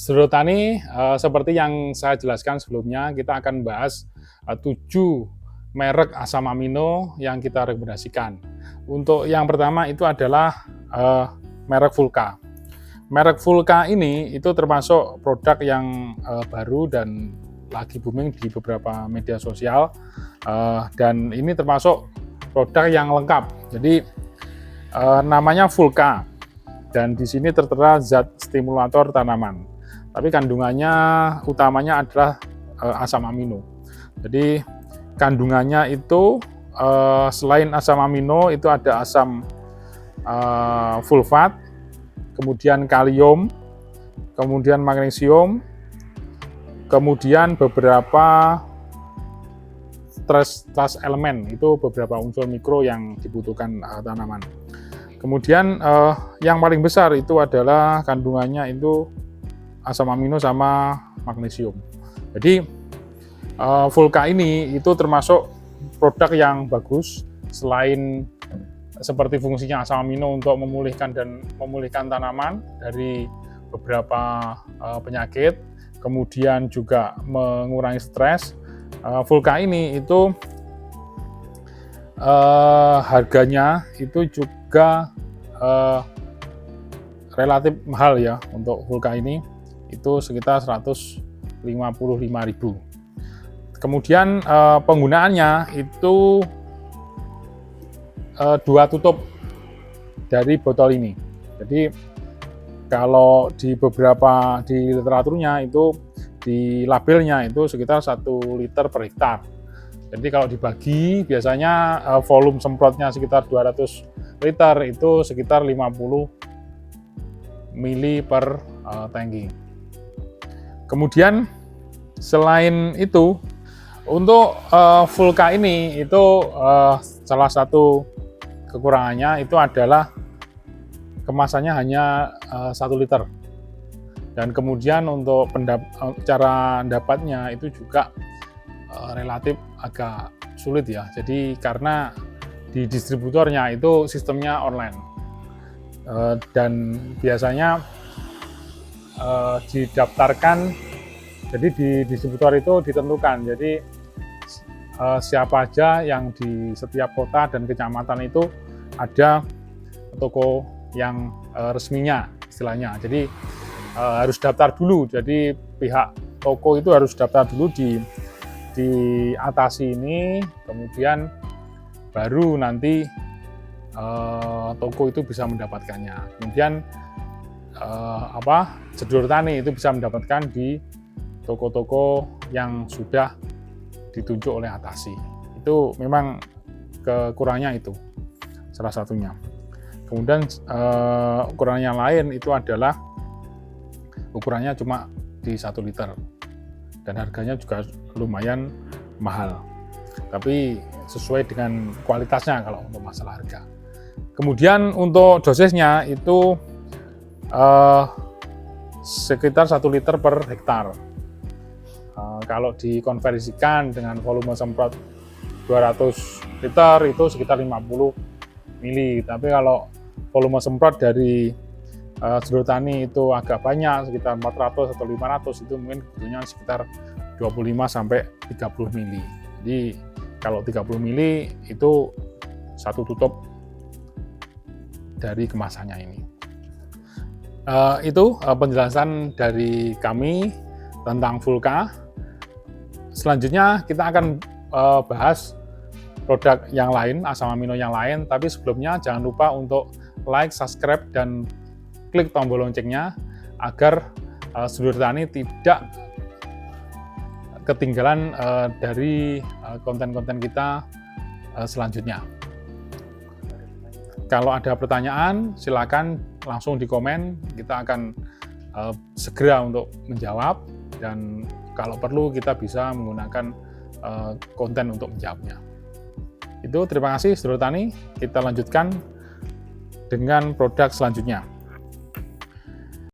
Sedulur Tani, seperti yang saya jelaskan sebelumnya, kita akan bahas 7 merek asam amino yang kita rekomendasikan. Untuk yang pertama itu adalah merek Vulka. Merek Vulka ini itu termasuk produk yang baru dan lagi booming di beberapa media sosial, dan ini termasuk produk yang lengkap. Jadi namanya Vulka, dan di sini tertera zat stimulator tanaman. Tapi kandungannya utamanya adalah asam amino. Jadi kandungannya itu selain asam amino itu ada asam sulfat, kemudian kalium, kemudian magnesium, kemudian beberapa trace elemen, itu beberapa unsur mikro yang dibutuhkan tanaman. Kemudian yang paling besar itu adalah kandungannya itu asam amino sama magnesium. Jadi Vulka ini itu termasuk produk yang bagus, selain seperti fungsinya asam amino untuk memulihkan tanaman dari beberapa penyakit, kemudian juga mengurangi stres. Vulka ini itu harganya itu juga relatif mahal ya. Untuk Vulka ini itu sekitar 155.000. Kemudian penggunaannya itu 2 tutup dari botol ini. Jadi kalau di literaturnya itu di labelnya itu sekitar 1 liter per hektar. Jadi kalau dibagi biasanya volume semprotnya sekitar 200 liter, itu sekitar 50 mili per tangki. Kemudian selain itu untuk Vulka ini itu salah satu kekurangannya itu adalah kemasannya hanya 1 liter. Dan kemudian untuk cara dapatnya itu juga relatif agak sulit ya. Jadi karena di distributornya itu sistemnya online, dan biasanya didaftarkan, jadi di distributor itu ditentukan. Jadi siapa aja yang di setiap kota dan kecamatan itu ada toko yang resminya istilahnya. Jadi harus daftar dulu. Jadi pihak toko itu harus daftar dulu di atasi ini, kemudian baru nanti toko itu bisa mendapatkannya. Kemudian Sedulur Tani itu bisa mendapatkan di toko-toko yang sudah ditunjuk oleh atasi. Itu memang kekurangannya itu salah satunya. Kemudian ukuran yang lain itu adalah ukurannya cuma di 1 liter dan harganya juga lumayan mahal, tapi sesuai dengan kualitasnya kalau untuk masalah harga. Kemudian untuk dosisnya itu sekitar 1 liter per hektar. Kalau dikonversikan dengan volume semprot 200 liter itu sekitar 50 mili. Tapi kalau volume semprot dari Sedulur Tani itu agak banyak, sekitar 400 atau 500, itu mungkin butuhnya sekitar 25 sampai 30 mili. Jadi kalau 30 mili itu 1 tutup dari kemasannya ini. Itu penjelasan dari kami tentang Vulka. Selanjutnya kita akan bahas produk yang lain, asam amino yang lain, tapi sebelumnya jangan lupa untuk like, subscribe, dan klik tombol loncengnya agar Sedulur Tani tidak ketinggalan dari konten-konten kita selanjutnya. Kalau ada pertanyaan, silakan langsung di komen, kita akan segera untuk menjawab, dan kalau perlu kita bisa menggunakan konten untuk menjawabnya. Itu terima kasih Sedulur Tani, kita lanjutkan dengan produk selanjutnya.